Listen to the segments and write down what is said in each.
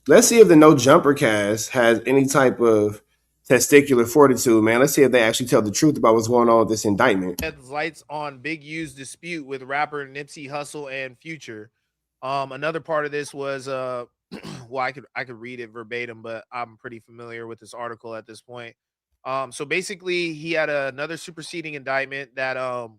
Let's see if the No Jumper cast has any type of testicular fortitude, man. Let's see if they actually tell the truth about what's going on with this indictment. Lights on Big U's dispute with rapper Nipsey Hussle and Future. Another part of this was well, I could read it verbatim, but I'm pretty familiar with this article at this point. So basically, he had another superseding indictment that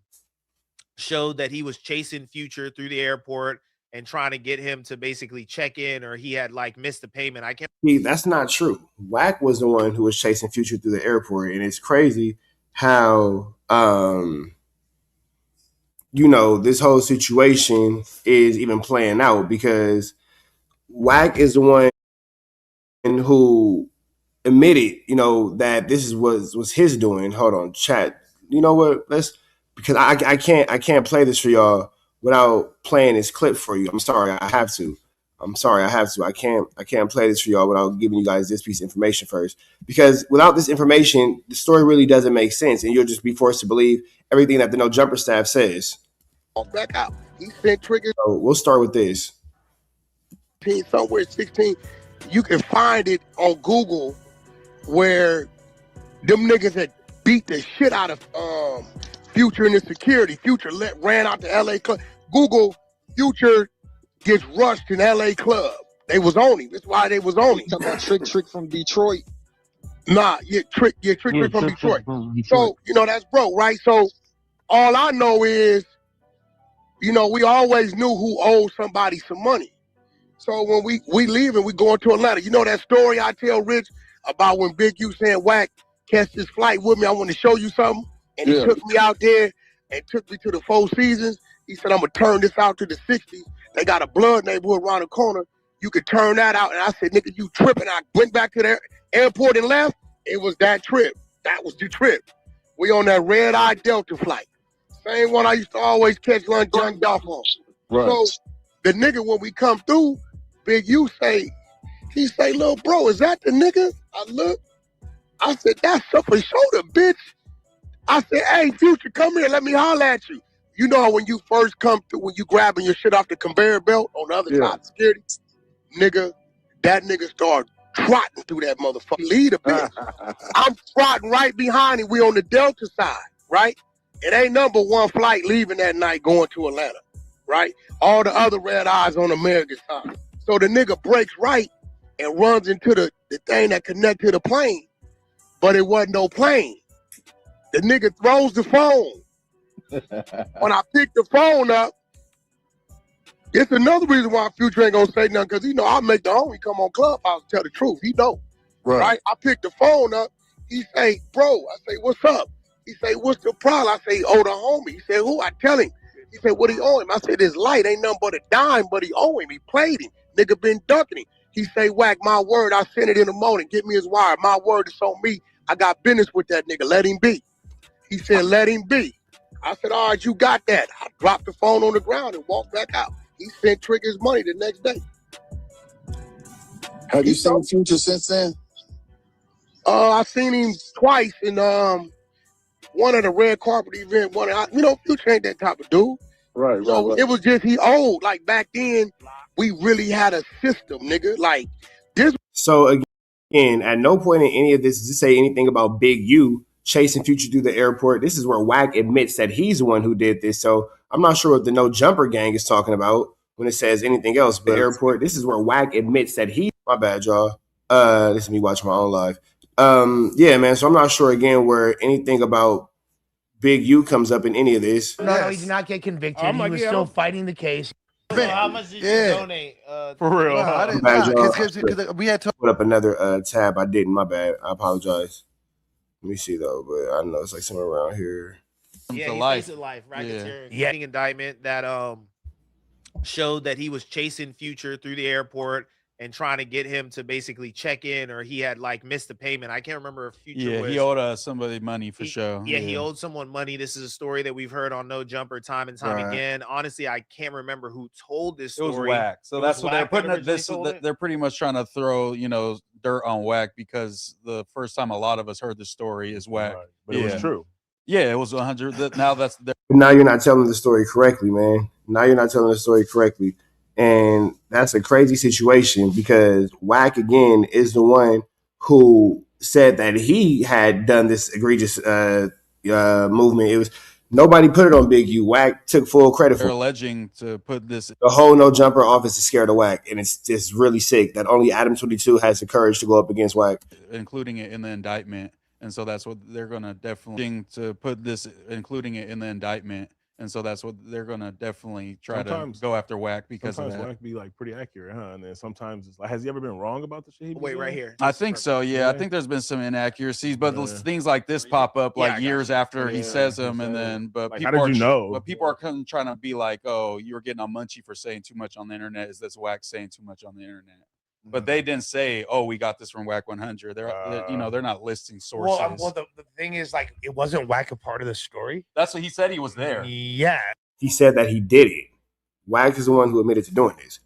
showed that he was chasing Future through the airport and trying to get him to basically check in, or he had like missed a payment. I can't. See, that's not true. Wack was the one who was chasing Future through the airport, and it's crazy how this whole situation is even playing out because Wack is the one who admitted, that was his doing. Hold on, chat. You know what? Let's because I can't play this for y'all without playing this clip for you. I'm sorry, I have to. I can't play this for y'all without giving you guys this piece of information first. Because without this information, the story really doesn't make sense, and you'll just be forced to believe everything that the No Jumper staff says. Back out. He sent triggers. So we'll start with this. Somewhere 16. You can find it on Google where them niggas had beat the shit out of Future and his security. Future ran out to LA club. Google Future gets rushed in LA club. They was on him. That's why they was on him. Talking about Trick from Detroit. Nah, Trick from Detroit. So, that's broke, right? So all I know is, we always knew who owed somebody some money. So when we leave and we going to Atlanta, that story I tell Rich about when Big U saying, Wack, catch this flight with me, I want to show you something. And he took me out there and took me to the Four Seasons. He said, I'm going to turn this out to the 60s. They got a blood neighborhood around the corner. You could turn that out. And I said, nigga, you tripping. I went back to the airport and left. It was that trip. That was the trip. We on that red-eye Delta flight. Same one I used to always catch lunch junked off on. Right. So the nigga, when we come through, Big U he say, little bro, is that the nigga? I look. I said, that's up a shoulder, bitch. I said, hey, Future, come here. Let me holler at you. You know when you first come through, when you grabbing your shit off the conveyor belt on the other side of security? Nigga, that nigga started trotting through that motherfucker. Lead a bitch. I'm trotting right behind him. We on the Delta side, right? It ain't number one flight leaving that night going to Atlanta, right? All the other red eyes on American side. So the nigga breaks right and runs into the thing that connected to the plane, but it wasn't no plane. The nigga throws the phone. When I pick the phone up, it's another reason why Future ain't gonna say nothing, because I make the homie come on Clubhouse and tell the truth. He know. Right? I pick the phone up. He say, bro, I say, what's up? He say, what's the problem? I say, oh, the homie. He said, who? I tell him. He said, what he owe him? I said, this light ain't nothing but a dime, but he owe him. He played him. Nigga been ducking him. He say, Wack, my word, I sent it in the morning. Get me his wire. My word is on me. I got business with that nigga. Let him be. He said, let him be. I said, all right, you got that. I dropped the phone on the ground and walked back out. He sent Trigger's money the next day. Have you seen Future since then? I seen him twice in one of the red carpet event. Future ain't that type of dude. Right. It was just he old. Like back then, we really had a system, nigga. Like this. So again, at no point in any of this does it say anything about Big U chasing Future through the airport. This is where Wack admits that he's the one who did this. So I'm not sure what the No Jumper gang is talking about when it says anything else. But airport, this is where Wack admits that my bad, y'all. This is me watching my own live. Yeah, man. So I'm not sure again where anything about Big U comes up in any of this. No, he did not get convicted. He was still fighting the case. So how much did you donate? For real. No, I didn't. Because we had to put up another tab. I didn't. My bad. I apologize. Let me see though, but I know it's like somewhere around here. Yeah, he's facing life, racketeering. Yeah. Indictment that showed that he was chasing Future through the airport and trying to get him to basically check in, or he had like missed a payment. I can't remember if Future he owed somebody money for sure. Yeah, he owed someone money. This is a story that we've heard on No Jumper time and time again. Honestly, I can't remember who told this story. It was Wack. So that's what they're putting this. They're pretty much trying to throw dirt on Wack, because the first time a lot of us heard the story is Wack. Right. But it was true. Yeah, it was 100. Now you're not telling the story correctly, man. Now you're not telling the story correctly. And that's a crazy situation because Wack again is the one who said that he had done this egregious movement. It was nobody put it on Big U. Wack took full credit for They're it. alleging to put this. The whole no jumper office is scared of Wack, and it's just really sick that only Adam 22 has the courage to go up against Wack, including it in the indictment. And so that's what they're going to definitely to put this, including it in the indictment. And so that's what they're going to definitely try to go after Wack because of that. Wack be like pretty accurate, huh? And then sometimes it's like, has he ever been wrong about the shit? He Wait, right here. I think so. Yeah, I think there's been some inaccuracies, but things like this pop up like years after he says them, and then like, people how did you know? But people are trying to be like, oh, you were getting on Munchie for saying too much on the internet. Is this Wack saying too much on the internet? But they didn't say, "Oh, we got this from WACK100." They're not listing sources. Well, the thing is, like, it wasn't Wack a part of the story. That's what he said. He was there. Yeah, he said that he did it. Wack is the one who admitted to doing this.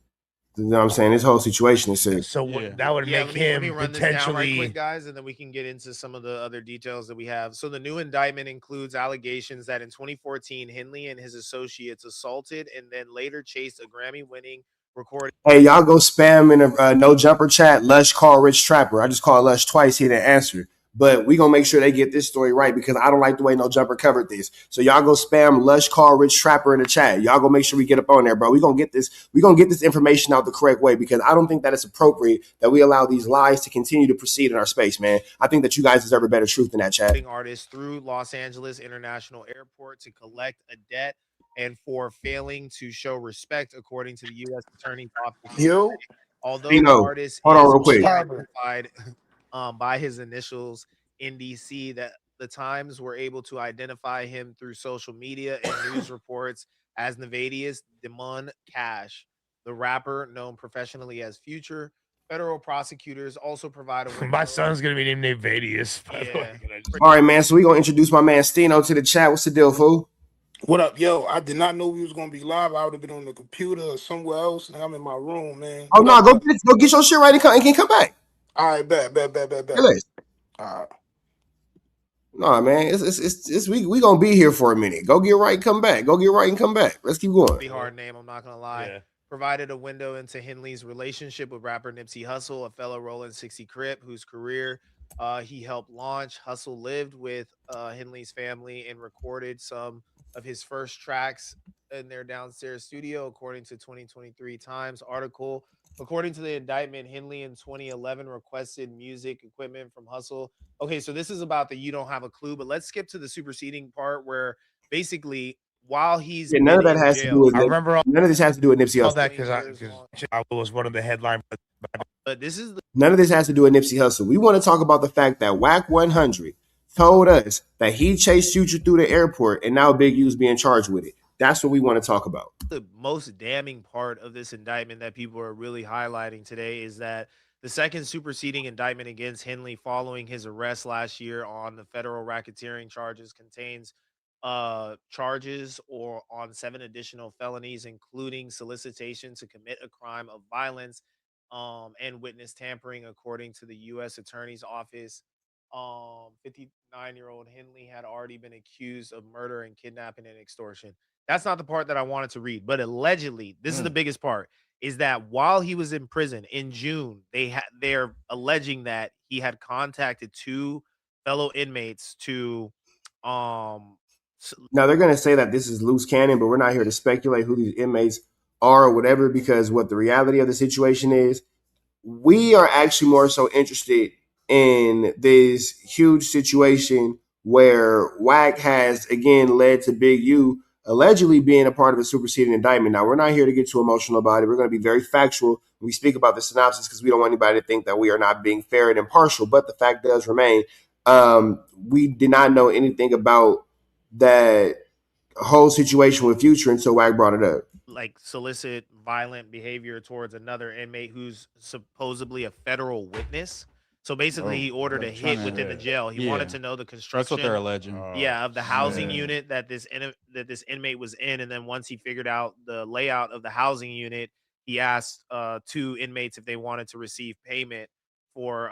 You know what I'm saying? This whole situation is sick. So that would make him let me run potentially this down right quick, guys, and then we can get into some of the other details that we have. So the new indictment includes allegations that in 2014, Henley and his associates assaulted and then later chased a Grammy-winning recording. Hey, y'all go spam in a no jumper chat. Lush call Rich Trapper. I just called Lush twice. He didn't answer. But we gonna make sure they get this story right because I don't like the way No Jumper covered this. So y'all go spam Lush call Rich Trapper in the chat. Y'all go make sure we get up on there, bro. We gonna get this information out the correct way because I don't think that it's appropriate that we allow these lies to continue to proceed in our space, man. I think that you guys deserve a better truth in that chat. Artists through Los Angeles International Airport to collect a debt and for failing to show respect, according to the U.S. Attorney's Office. Although the artist hold on real quick. Identified by his initials NDC, that the Times were able to identify him through social media and news reports as Nevadius Demon Cash, the rapper known professionally as Future. Federal prosecutors also provide a my son's gonna be named Nevadius. All right, man. So we gonna introduce my man Stino to the chat. What's the deal, fool? What up, yo? I did not know we was gonna be live. I would have been on the computer or somewhere else, and I'm in my room, man. Oh no, go get your shit right and can come back. All right, bet. All right. No, man, it's we gonna be here for a minute. Go get right and come back. Go get right and come back. Let's keep going. Pretty hard name, I'm not gonna lie. Yeah. Provided a window into Henley's relationship with rapper Nipsey Hussle, a fellow Rollin' 60 Crip whose career he helped launch. Hussle lived with Henley's family and recorded some of his first tracks in their downstairs studio, according to 2023 Times article. According to the indictment, Henley in 2011 requested music equipment from Hussle. Okay, so this is about the you don't have a clue, but let's skip to the superseding part where basically while he's none of that has to do with. I remember none of this has to do with Nipsey Hussle. That because I was one of the headline. But this is none of this has to do with Nipsey Hussle. We want to talk about the fact that WACK100 told us that he chased Future through the airport, and now Big U's being charged with it. That's what we want to talk about. The most damning part of this indictment that people are really highlighting today is that the second superseding indictment against Henley following his arrest last year on the federal racketeering charges contains charges or on 7 additional felonies, including solicitation to commit a crime of violence and witness tampering, according to the U.S. Attorney's Office. 59-year-old Henley had already been accused of murder and kidnapping and extortion. That's not the part that I wanted to read, but allegedly, this is the biggest part, is that while he was in prison in June, they're alleging that he had contacted 2 fellow inmates to now they're going to say that this is loose cannon, but we're not here to speculate who these inmates are or whatever, because what the reality of the situation is, we are actually more so interested in this huge situation where Wack has again led to Big U allegedly being a part of a superseding indictment. Now, we're not here to get too emotional about it. We're going to be very factual when we speak about the synopsis because we don't want anybody to think that we are not being fair and impartial. But the fact does remain, we did not know anything about that whole situation with Future until Wack brought it up. Like solicit violent behavior towards another inmate who's supposedly a federal witness. So basically, he ordered a hit within the jail. He wanted to know the construction. That's what they're alleging. Of the housing unit that this inmate was in, and then once he figured out the layout of the housing unit, he asked 2 inmates if they wanted to receive payment for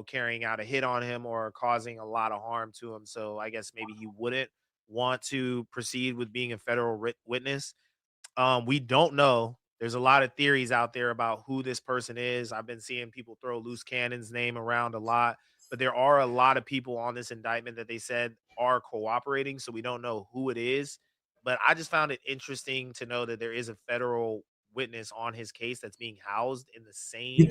carrying out a hit on him or causing a lot of harm to him. So I guess maybe he wouldn't want to proceed with being a federal witness. We don't know There's a lot of theories out there about who this person is. I've been seeing people throw Loose Cannon's name around a lot, but there are a lot of people on this indictment that they said are cooperating, so we don't know who it is. But I just found it interesting to know that there is a federal witness on his case that's being housed in the You same.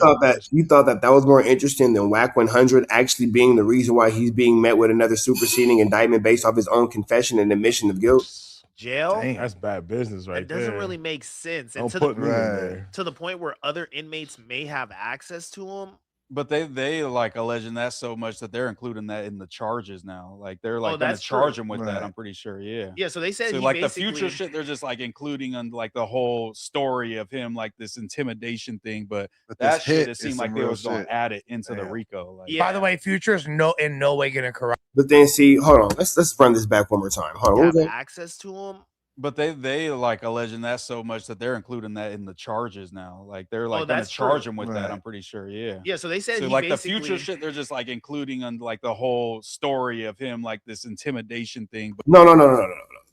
thought that was more interesting than WACK100 actually being the reason why he's being met with another superseding indictment based off his own confession and admission of guilt? Jail? Dang, that's bad business right It doesn't there. really make sense. And Don't to put the me in there. to the point where other inmates may have access to him. But they like alleging that so much that they're including that in the charges now. Like they're like gonna that's charge true. him with that. I'm pretty sure. Yeah. Yeah, so they said So he like the basically future shit, they're just like including on like the whole story of him, like this intimidation thing. But that this shit, hit it is seemed like some they real was going shit. to add it into the Damn. RICO. Like, Yeah. By the way, Future's in no way gonna corrupt. But then see, hold on, let's run this back one more time. Hold on, what was have that? access to him. but they like alleging that so much that they're including that in the charges now. Like they're like gonna that's charge true. him with that. Right. I'm pretty sure. Yeah. Yeah, so they said So he like the basically future shit, they're just like including on like the whole story of him, like this intimidation thing. But No.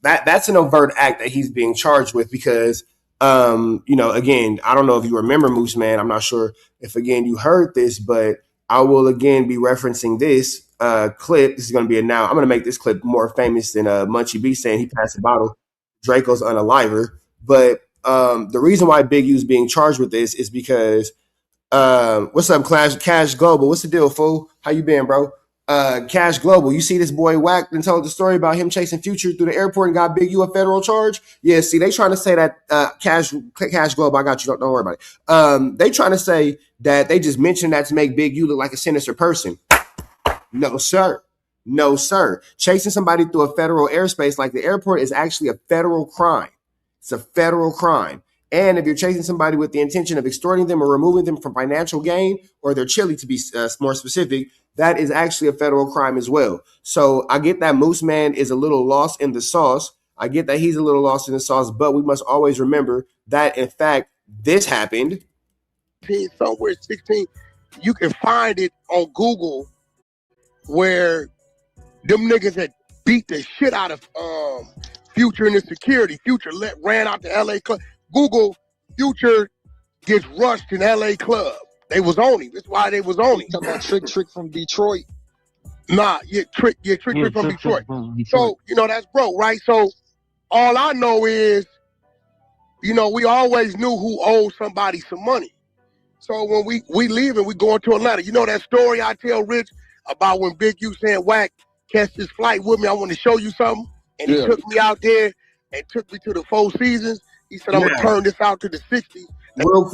That's an overt act that he's being charged with because, again, I don't know if you remember Moose Man. I'm not sure if again you heard this, but I will again be referencing this clip. This is going to be I'm going to make this clip more famous than Munchie B saying he passed the bottle. Draco's unaliver. But the reason why Big U's being charged with this is because what's up, Cash Global? What's the deal, fool? How you been, bro? Cash Global, you see this boy Wack and told the story about him chasing Future through the airport and got Big U a federal charge? Yeah, see, they trying to say that Cash Global, I got you, don't worry about it. They trying to say that they just mentioned that to make Big U look like a sinister person. No, sir. No, sir. Chasing somebody through a federal airspace like the airport is actually a federal crime. It's a federal crime. And if you're chasing somebody with the intention of extorting them or removing them from financial gain, or their chili to be more specific, that is actually a federal crime as well. So I get that Moose Man is a little lost in the sauce. I get that he's a little lost in the sauce, but we must always remember that, in fact, this happened. Somewhere 16, you can find it on Google where them niggas had beat the shit out of Future and his security. Future ran out the LA club. Google Future gets rushed in LA club. They was on him. That's why they was on him. Talking about Trick from Detroit. Nah, Trick from Detroit. So, that's broke, right? So all I know is, we always knew who owed somebody some money. So when we leave and we going to Atlanta, that story I tell Rich about when Big U saying, Wack, catch this flight with me, I want to show you something. And he took me out there and took me to the Four Seasons. He said, I'm going to turn this out to the 60s. Real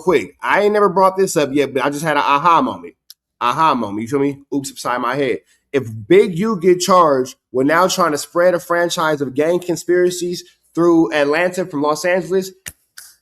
quick. I ain't never brought this up yet, but I just had an aha moment. You feel me? Oops, upside my head. If Big U get charged, we're now trying to spread a franchise of gang conspiracies through Atlanta from Los Angeles.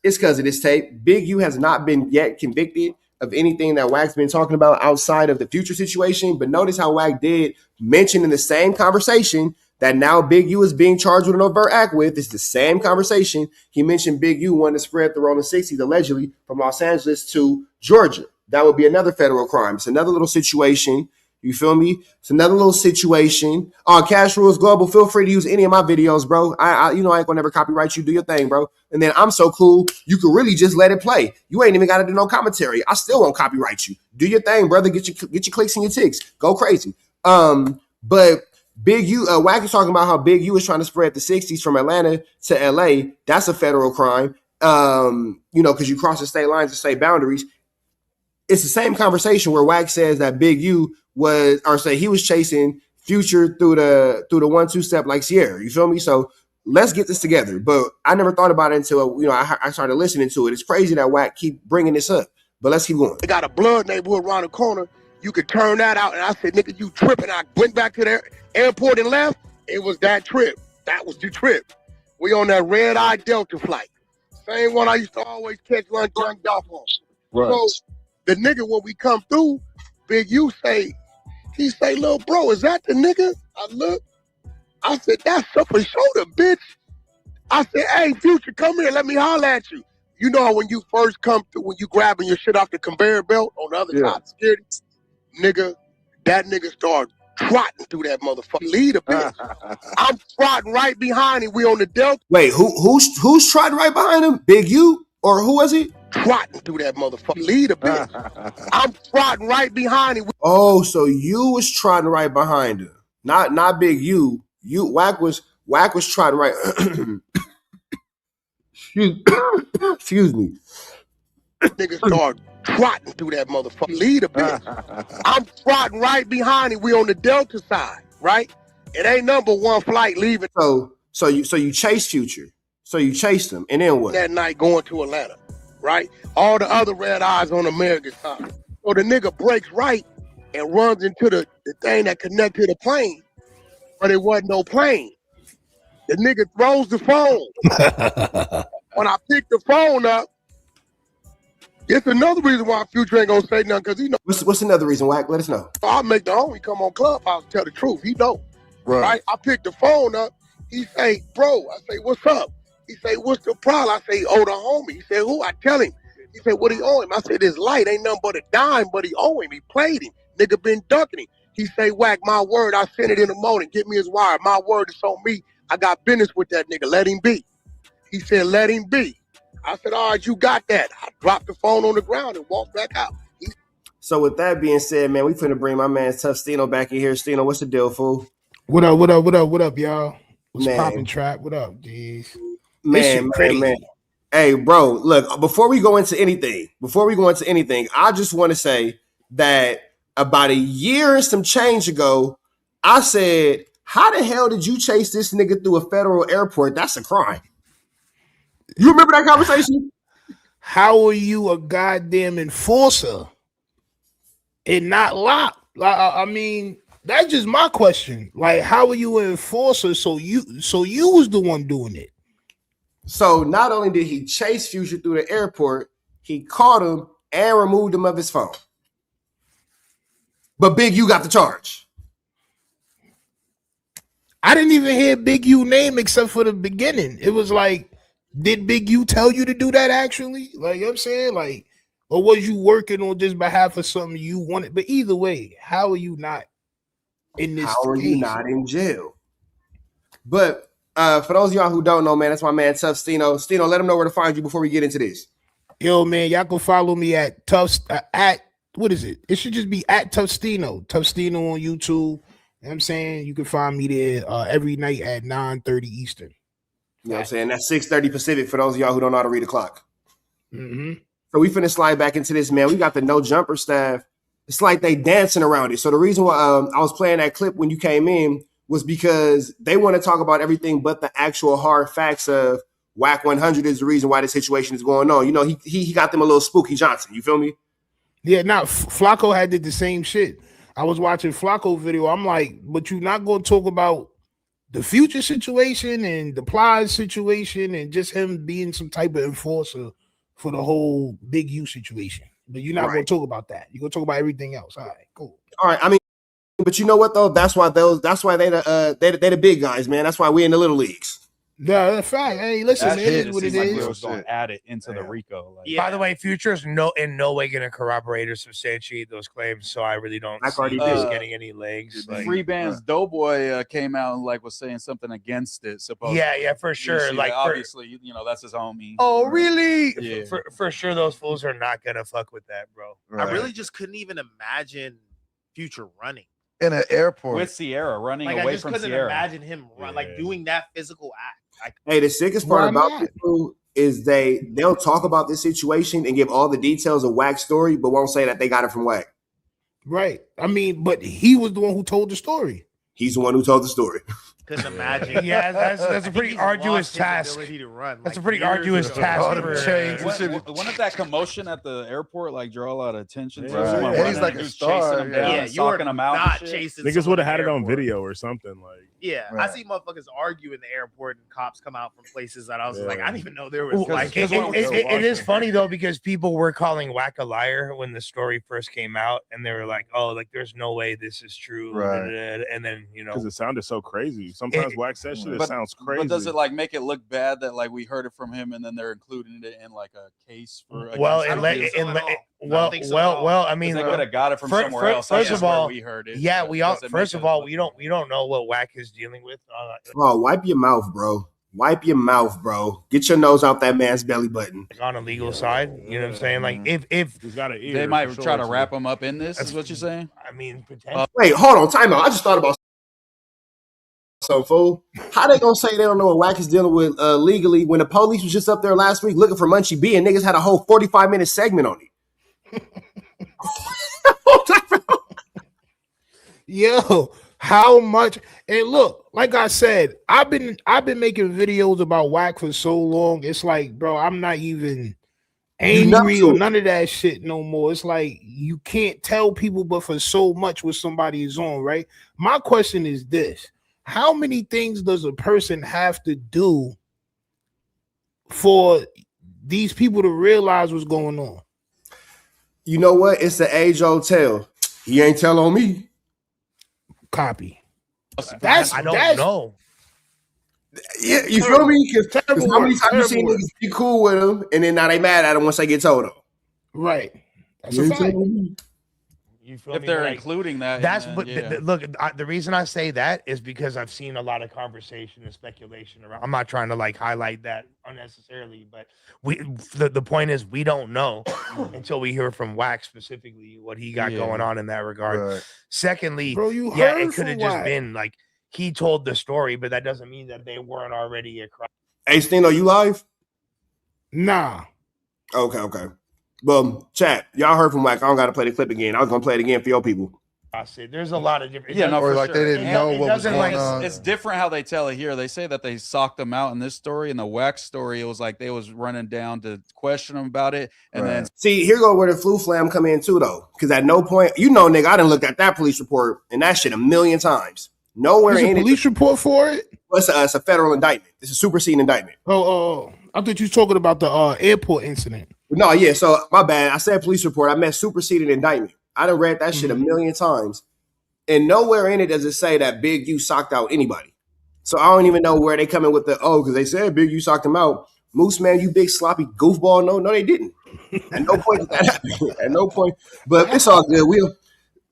It's because of this tape. Big U has not been yet convicted of anything that Wack's been talking about outside of the Future situation. But notice how Wack did mention in the same conversation that now Big U is being charged with an overt act with. It's the same conversation. He mentioned Big U wanted to spread the Rolling 60s allegedly from Los Angeles to Georgia. That would be another federal crime. It's another little situation. You feel me? It's another little situation. Cash Rules Global, feel free to use any of my videos, bro. I ain't gonna never copyright you. Do your thing, bro. And then I'm so cool, you can really just let it play. You ain't even got to do no commentary. I still won't copyright you. Do your thing, brother. Get your clicks and your ticks. Go crazy. But Big U, Wack is talking about how Big U is trying to spread the 60s from Atlanta to LA. That's a federal crime. Because you cross the state lines and state boundaries. It's the same conversation where Wack says that Big U he was chasing Future through the 1-2 step like Sierra. You feel me? So let's get this together. But I never thought about it until I started listening to it. It's crazy that Wack keep bringing this up. But let's keep going. They got a blood neighborhood around the corner. You could turn that out. And I said, nigga, you tripping. I went back to the airport and left. It was that trip. That was the trip. We on that red-eye Delta flight. Same one I used to always catch lunch drunk off on. Right. So the nigga, when we come through, Big U he say, little bro, is that the nigga? I look. I said, that's up a shoulder, bitch. I said, hey, Future, come here. Let me holler at you. You know how when you first come through, when you grabbing your shit off the conveyor belt on the other side of security? Nigga, that nigga started trotting through that motherfucker. Lead a bitch. I'm trotting right behind him. We on the Delta. Wait, who's trotting right behind him? Big U? Or who was he? Trotting through that motherfucker. Lead a bitch. I'm trotting right behind him. Oh, so you was trotting right behind him. Not Big U. Wack was trotting right. Excuse me. Niggas start trotting through that motherfucker. Lead a bitch. I'm trotting right behind him. We on the Delta side, right? It ain't number one flight leaving. So you chased Future. So you chased him, and then what? That night going to Atlanta, right? All the other red eyes on American side. So the nigga breaks right and runs into the thing that connected to the plane, but it wasn't no plane. The nigga throws the phone. When I pick the phone up, it's another reason why Future ain't gonna say nothing, because he know. What's another reason, Wack? Let us know. I'll make the homie come on Clubhouse and tell the truth. He know. Right? I pick the phone up. He say, bro, I say, what's up? He say, what's the problem? I say, oh, the homie. He said, who? I tell him. He said, what he owe him? I said, this light ain't nothing but a dime, but he owe him. He played him. Nigga been ducking him. He say, Wack, my word, I sent it in the morning. Get me his wire. My word is on me. I got business with that nigga. Let him be. He said, let him be. I said, all right, you got that. I dropped the phone on the ground and walked back out. So with that being said, man, we finna bring my man Tough Stino back in here. Stino, what's the deal, fool? What up, y'all? What's poppin', Trap? What up, jeez? Man. Hey, bro, look, before we go into anything, I just want to say that about a year and some change ago, I said, how the hell did you chase this nigga through a federal airport? That's a crime. You remember that conversation? How are you a goddamn enforcer and not locked? I mean, that's just my question. Like, how are you an enforcer? So you was the one doing it. So not only did he chase Future through the airport, he caught him and removed him of his phone. But Big U got the charge. I didn't even hear Big U name except for the beginning. It was like, did Big U tell you to do that actually? Like, you know what I'm saying? Like, or was you working on just behalf of something you wanted? But either way, how are you not in this How are case? you not in jail? But for those of y'all who don't know, man, that's my man Tough Stino. Stino, let them know where to find you before we get into this. Yo, man, y'all can follow me at at what is it? It should just be at Tough Stino on YouTube. You know what I'm saying? You can find me there every night at 9:30 Eastern. You know what I'm saying? That's 6:30 Pacific for those of y'all who don't know how to read the clock. Mm-hmm. So we finna slide back into this, man. We got the no jumper staff. It's like they dancing around it. So the reason why I was playing that clip when you came in was because they want to talk about everything but the actual hard facts of WACK100 is the reason why the situation is going on. You know, he got them a little Spooky Johnson. You feel me? Yeah, now Flacco did the same shit. I was watching Flacco video. I'm like, but you're not going to talk about the Future situation and the Plies situation and just him being some type of enforcer for the whole Big U situation. But you're not going to talk about that. You're going to talk about everything else. All right, cool. All right. I mean, but you know what though? That's why they the big guys, man. That's why we in the little leagues. Yeah, that's fact. Hey, listen, it is what it like is. we was going to add it into the RICO. Like, By the way, Future is in no way going to corroborate or substantiate those claims, so I really don't see this getting any legs. Like, Free Band's Doughboy came out and like was saying something against it. Supposedly, yeah, for sure. Like, obviously, you know, that's his homie. Oh, really? Yeah. For sure, those fools are not gonna fuck with that, bro. Right. I really just couldn't even imagine Future running in an airport with Sierra running like, away I just from couldn't Sierra. imagine him like doing that physical act. Hey, the sickest part about people is they'll talk about this situation and give all the details of Wack's story, but won't say that they got it from Wack. Right. I mean, but he was the one who told the story. He's the one who told the story. Couldn't imagine. Yeah, that's a pretty arduous task. That's a pretty arduous task. Wouldn't that commotion at the airport like draw a lot of attention? Yeah. And he's like a star. Yeah, you are not chasing. Niggas would have had it on video or something. Like, yeah, I see motherfuckers argue in the airport and cops come out from places that I was like, I didn't even know there was like. It is funny though because people were calling Wack a liar when the story first came out, and they were like, "Oh, like there's no way this is true." Right. And then you know, because it sounded so crazy. sometimes Wack says shit that sounds crazy. But does it like make it look bad that like we heard it from him and then they're including it in like a case for? Well, I mean, they could have got it from somewhere else. First of all, we heard it. Yeah, we all. First of all, we don't know what Wack is dealing with. Oh, wipe your mouth, bro. Wipe your mouth, bro. Get your nose out that man's belly button. On a legal side, you know what I'm saying? Like if they might try to wrap him up in this, is what you're saying? I mean, potentially. Wait, hold on, time out. I just thought about some fool. How they gonna say they don't know what Wack is dealing with legally when the police was just up there last week looking for Munchie B and niggas had a whole 45-minute segment on it? Yo, how much? And look, like I said, I've been making videos about Wack for so long. It's like, bro, I'm not even angry or none of that shit no more. It's like you can't tell people, but for so much what somebody is on, right? My question is this: how many things does a person have to do for these people to realize what's going on? You know what? It's the age-old tale. He ain't tell on me. Copy. I don't know. Yeah, you feel me? Because how many times you seen niggas be cool with him and then now they mad at him once they get told on? Right. That's a fact. You feel if me? they're Like, including that, that's then, but yeah. look. The reason I say that is because I've seen a lot of conversation and speculation around. I'm not trying to like highlight that unnecessarily, but the point is we don't know until we hear from Wack specifically what he got going on in that regard. Right. Secondly, Bro, you yeah, heard it could have from just Wack. been like he told the story, but that doesn't mean that they weren't already a crowd. Hey, Stino, you live? Nah. Okay. Well, chat, y'all heard from Wack. I don't got to play the clip again. I was going to play it again for your people. I said there's a lot of different. Yeah, no, Or for like sure. they didn't know what was going on. It's different how they tell it here. They say that they socked them out in this story. In the Wack story, it was like they was running down to question them about it, and then See, here go where the flu flam come in too, though. Because at no point, you know, nigga, I done looked at that police report and that shit a million times. Nowhere There's a in police report for it? Well, it's a federal indictment. It's a superseding indictment. Oh, I thought you were talking about the airport incident. No, yeah. So my bad. I said police report. I meant superseding indictment. I done read that shit a million times, and nowhere in it does it say that Big U socked out anybody. So I don't even know where they come in with the because they said Big U socked him out. Moose man, you big sloppy goofball. No, they didn't. At no point did that happen. At no point. But it's all good.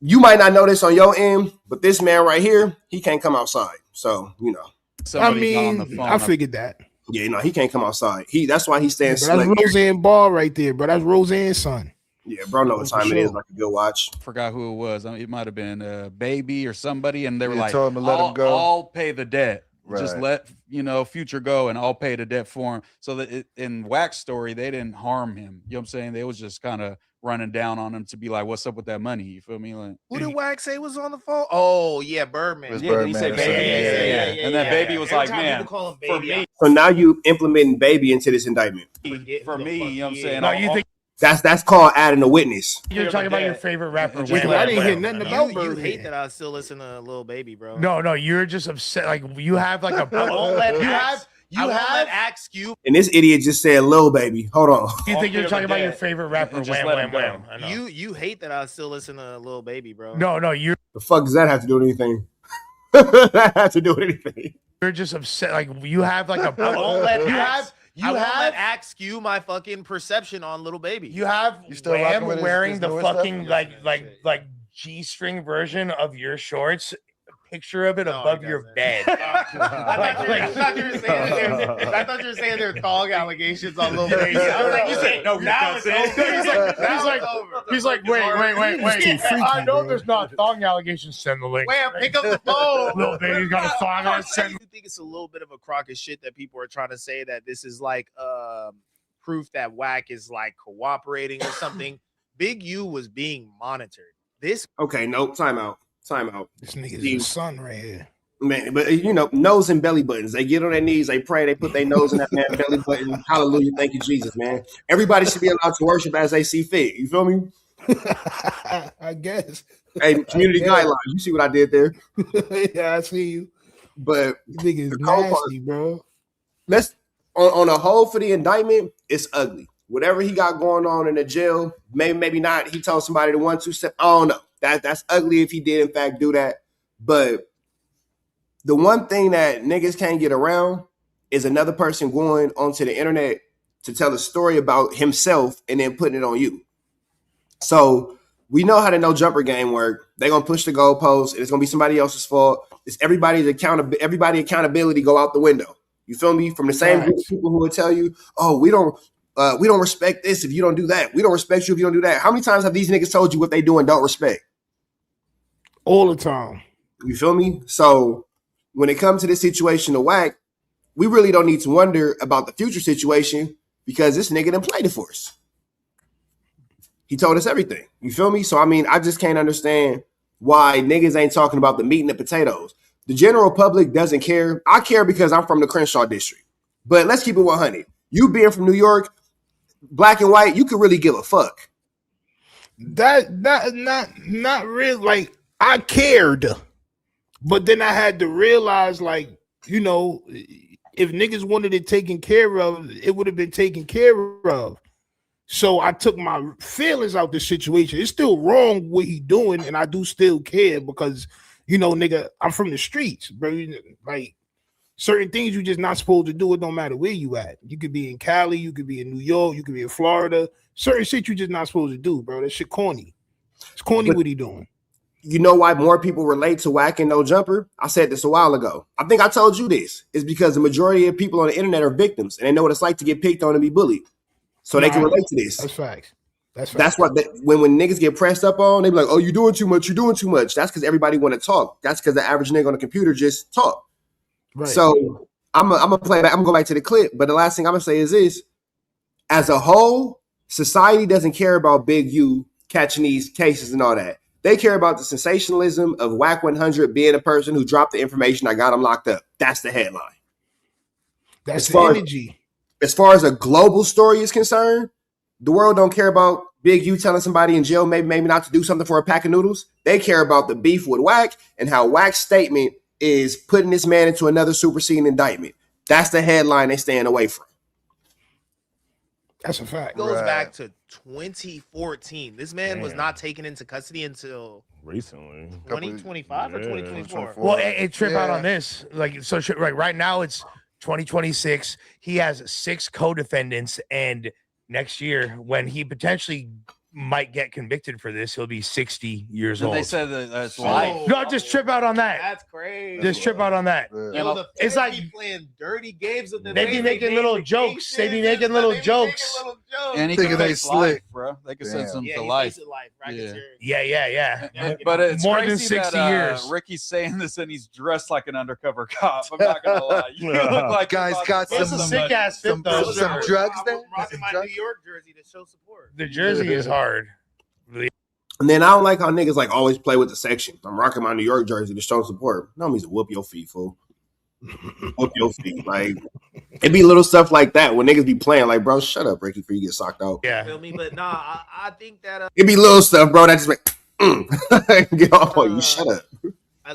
You might not know this on your end, but this man right here, he can't come outside. So you know. somebody got on the phone. I figured that. Yeah, you know, he can't come outside. That's why he stands. That's Roseanne Barr right there, bro. That's Roseanne's son. Yeah, bro, know what time it is. Like a good watch. Forgot who it was. I mean, it might have been Baby or somebody, and they were like, told him to let him go. I'll pay the debt. Right. Just let Future go, and I'll pay the debt for him. So that in Wack's story, they didn't harm him. You know what I'm saying? They was just kind of running down on him to be like, "What's up with that money?" You feel me? Like, who did Wack say was on the phone? Oh yeah, Birdman. Yeah, he said Baby. And then Baby was like, "Man, for me." So now you implementing Baby into this indictment. For me, you know what I'm saying? No, you think that's called adding a witness. you're talking about your favorite rapper? I didn't hear nothing about You Birdman. hate that I still listen to Lil Baby, bro. No, you're just upset. Like you have like a. I won't let you have. Axe Cube. And this idiot just said Lil Baby. Hold on. You think you're talking about your favorite rapper? Just let him go. I know. You hate that I still listen to Lil Baby, bro. No, you're The fuck does that have to do with anything? That have to do with anything? just upset. Like you have like a. I won't let You have Axe skew my fucking perception on Lil Baby. You have still Wham rocking with his wearing the newer stuff? fucking like G-string version of your shorts. Picture of it above your bed. I thought you were saying there were thong allegations on Lil Baby. I was like, you said no. Now it's over. He's like, wait. I know there's not thong allegations. Send the link. Wham, pick up the phone. Lil Baby's got a thong on. I do think it's a little bit of a crock of shit that people are trying to say that this is like proof that Wack is like cooperating or something. Big U was being monitored. Okay, no, time out. This nigga's his son right here. Man, but nose and belly buttons. They get on their knees, they pray, they put their nose in that man's belly button. Hallelujah, thank you, Jesus, man. Everybody should be allowed to worship as they see fit. You feel me? I guess. Hey, community guidelines. You see what I did there? Yeah, I see you. But You niggas the cold nasty, bro. let's on a whole for the indictment, it's ugly. Whatever he got going on in the jail, maybe not. He told somebody to 1 2 step. I don't know. That's ugly if he did in fact do that. But the one thing that niggas can't get around is another person going onto the internet to tell a story about himself and then putting it on you. So we know how the no jumper game work. They're gonna push the goalpost, and it's gonna be somebody else's fault. It's everybody accountability go out the window. You feel me? From the same group of people who will tell you, "Oh, we don't respect this if you don't do that. We don't respect you if you don't do that." How many times have these niggas told you what they do and don't respect? All the time. You feel me? So when it comes to this situation of Wack, we really don't need to wonder about the future situation because this nigga done played it for us. He told us everything. You feel me? So, I mean, I just can't understand why niggas ain't talking about the meat and the potatoes. The general public doesn't care. I care because I'm from the Crenshaw district. But let's keep it 100. You being from New York, black and white, you could really give a fuck. Not really. Like, I cared. But then I had to realize, like, you know, if niggas wanted it taken care of, it would have been taken care of. So I took my feelings out the situation. It's still wrong what he doing, and I do still care because, you know, nigga, I'm from the streets, bro. Like, certain things you just not supposed to do. It don't matter where you at. You could be in Cali, you could be in New York, you could be in Florida. Certain shit you just not supposed to do, bro. That shit corny. It's corny what he doing. You know why more people relate to Wack and No Jumper? I said this a while ago. I think I told you this. It's because the majority of people on the internet are victims, and they know what it's like to get picked on and be bullied. So they can relate to this. That's facts. That's what when niggas get pressed up on, they be like, "Oh, you're doing too much. You're doing too much." That's because everybody want to talk. That's because the average nigga on the computer just talk. Right. So I'm gonna play back. I'm gonna go back to the clip. But the last thing I'm gonna say is this: as a whole, society doesn't care about Big U catching these cases and all that. They care about the sensationalism of WACK100 being a person who dropped the information that got him locked up. That's the headline. That's the energy. As far as a global story is concerned, the world don't care about Big U telling somebody in jail maybe not to do something for a pack of noodles. They care about the beef with Wack and how Wack's statement is putting this man into another superseding indictment. That's the headline they staying away from. That's a fact. It goes back to 2014. This man was not taken into custody until recently, 2025 or 2024. Well, it trip out on this. Like, so right now it's 2026. He has 6 co-defendants, and next year, when he potentially might get convicted for this, he'll be 60 years old. They said that that's life. No, just trip out on that. That's crazy. Just trip out on that. Yo, it's like playing dirty games with them. They be making little jokes. They be making little jokes. And he Thinking can they face slick, life, bro. They can send some to life. life. Yeah. But it's more crazy than 60 that, years. Ricky's saying this and he's dressed like an undercover cop. I'm not gonna lie. You look like guys got some sick ass fit though. Some drugs there. I'm rocking my New York jersey to show support. The jersey is hard. And then I don't like how niggas like always play with the section. I'm rocking my New York jersey to show support. No means to whoop your feet, fool. Whoop your feet. Like, it be little stuff like that when niggas be playing. Like, bro, shut up, Ricky, before you get socked out. Yeah. Feel me? But nah, I think that it be little stuff, bro. That just like get off on you. Shut up.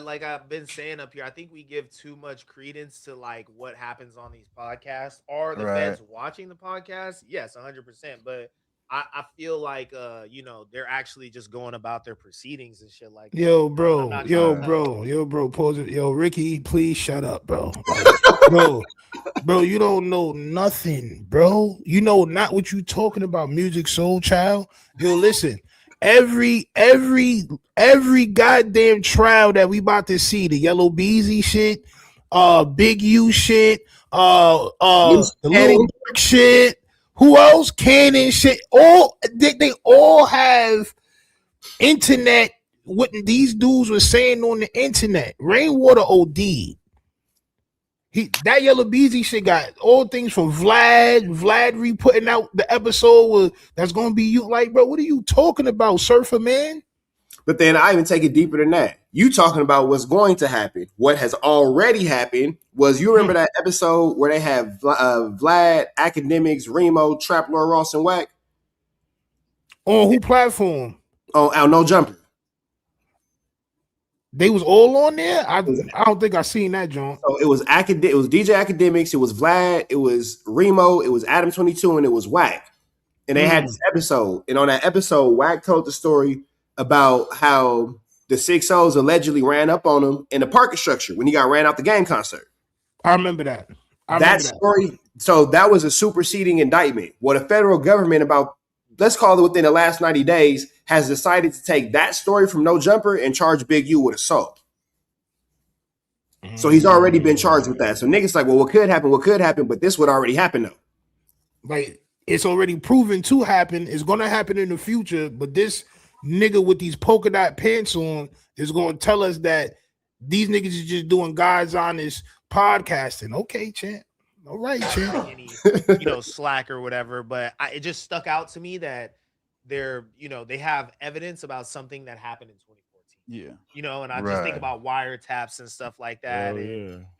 Like I've been saying up here, I think we give too much credence to like what happens on these podcasts. Are the feds watching the podcast? Yes, 100%. But I feel like you know, they're actually just going about their proceedings and shit like that. Yo, bro, pause it. Yo, Ricky, please shut up, bro. Bro, you don't know nothing, bro. You know not what you talking about, Music Soul Child. Yo, listen, every goddamn trial that we about to see, the Yellow Beezy shit, Big U shit, the Little Dirk shit. Who else? Cannon shit. All they all have internet. What these dudes were saying on the internet. Rainwater OD. That Yellow Beezy shit got all things from Vlad re-putting out the episode that's gonna be you. Like, bro, what are you talking about, Surfer Man? But then I even take it deeper than that. You talking about what's going to happen. What has already happened was, you remember that episode where they have Vlad, Academics, Remo, Trap Lord Ross, and Wack? On who platform? On No Jumper. They was all on there? I don't think I seen that, John. So it was DJ Academics, it was Vlad, it was Remo, it was Adam 22, and it was Wack. And they had this episode. And on that episode, Wack told the story about how the 6-0s allegedly ran up on him in the parking structure when he got ran out the game concert. I remember that. That story. So that was a superseding indictment. What the federal government about, let's call it within the last 90 days, has decided to take that story from No Jumper and charge Big U with assault. So he's already been charged with that. So niggas like, well, what could happen? What could happen? But this would already happen though. Like, it's already proven to happen. It's going to happen in the future. But this nigga with these polka dot pants on is going to tell us that these niggas is just doing God's honest podcasting. Okay, champ. All right, champ. Any, slack or whatever. But it just stuck out to me that they're, they have evidence about something that happened in 2014. Yeah. And I just think about wiretaps and stuff like that.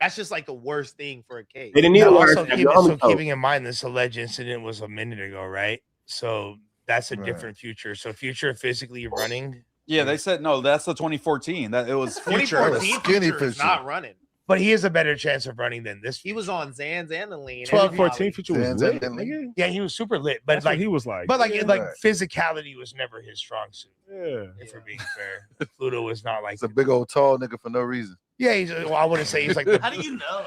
That's just like the worst thing for a case. They didn't need a wiretap. Keeping in mind this alleged incident was a minute ago, right? So that's a different Future. So Future physically running. Yeah, they said no. That's the 2014. That it was Future. 2014 skinny Future not running. But he has a better chance of running than this. He was on Zans and the lean. 12-14 Future was lit. Yeah, he was super lit. But he was like, but physicality was never his strong suit. Yeah. If we're being fair, Pluto was not like. It's a big old tall nigga for no reason. Yeah, I wouldn't say he's like. How do you know?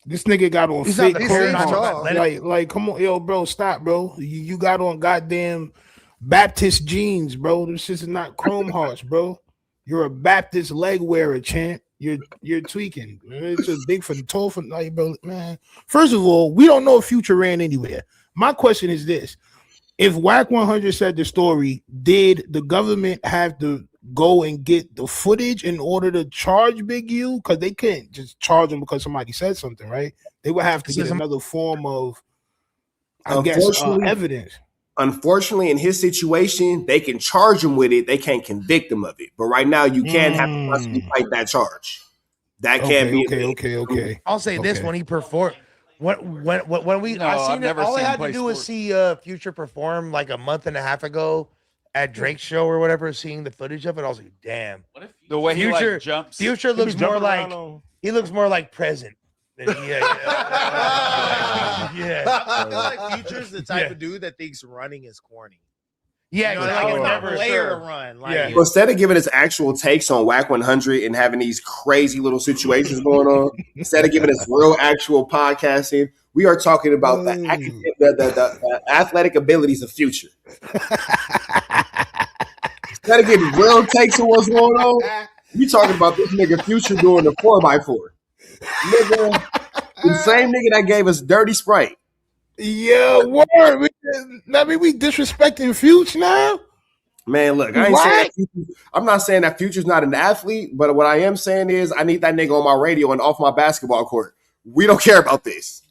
This nigga got on he's fake clothes. Like, come on, yo, bro, stop, bro. You got on goddamn Baptist jeans, bro. This is not Chrome Hearts, bro. You're a Baptist leg wearer, champ. You're tweaking. It's a big for the tall for like, bro, man. First of all, we don't know if Future ran anywhere. My question is this: if WACK100 said the story, did the government have to go and get the footage in order to charge Big U? Because they couldn't just charge him because somebody said something, right? They would have to get another form of, I guess, evidence. Unfortunately, in his situation, they can charge him with it. They can't convict him of it. But right now, you can't have to possibly fight that charge. That can't be. Okay. I'll say this: when he performed, when we, I had to do was see Future perform like a month and a half ago at Drake's show or whatever. Seeing the footage of it, I was like, damn. The way Future, he jumps, Future looks more like he looks more like present. Yeah. I feel like Future's the type of dude that thinks running is corny. Yeah, like never player to run. Like, well, instead of giving us actual takes on WACK100 and having these crazy little situations going on, instead of giving us real actual podcasting, we are talking about the athletic abilities of Future. Instead of getting real takes on what's going on, we talking about this nigga Future doing the 4x4. Nigga, the same nigga that gave us Dirty Sprite. Yeah, word. We disrespecting Future now. Man, look, I'm not saying that Future's not an athlete, but what I am saying is I need that nigga on my radio and off my basketball court. We don't care about this.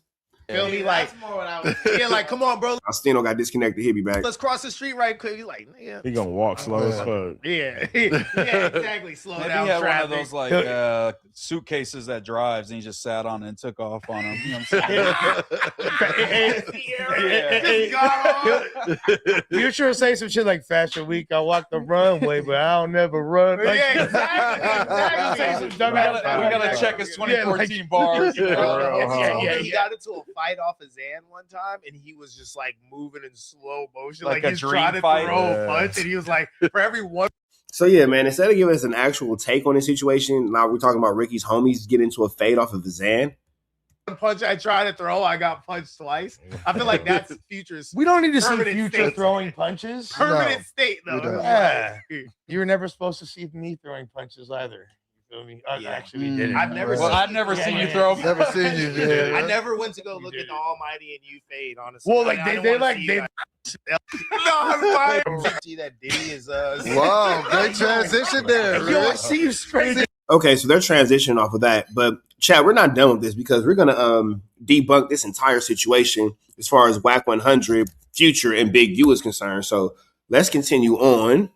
Feel me? Like, more what I was, like, come on, bro. Astino got disconnected. He'll be back. Let's cross the street right quick. He's like, yeah. He gonna walk slow as fuck. Yeah, exactly. Slow Maybe down. He had traffic. one of those like suitcases that drives, and he just sat on it and took off on him. You know what I'm saying? Future say some shit like Fashion Week. I walk the runway, but I don't never run. Like, exactly. We gotta check his 2014 bars. He got into a fight off of Zan one time, and he was just like moving in slow motion, like he's trying to throw a punch, and he was like, for every one. So yeah, man, instead of giving us an actual take on the situation, now we're talking about Ricky's homies get into a fade off of Zan. Punch I tried to throw, I got punched twice. I feel like that's Future's. We don't need to see Future throwing punches. Permanent state though. Yeah. You were never supposed to see me throwing punches either. Feel me? Actually, we did it. I've never seen you throw. Never seen you. Yeah. I never went to go look at the Almighty and you fade. Honestly, well, like they that Diddy is. Wow, great transition there. Yo, I see you straight. Okay, so they're transitioning off of that, but Chad, we're not done with this because we're gonna debunk this entire situation as far as WACK100, Future, and Big U is concerned. So let's continue on.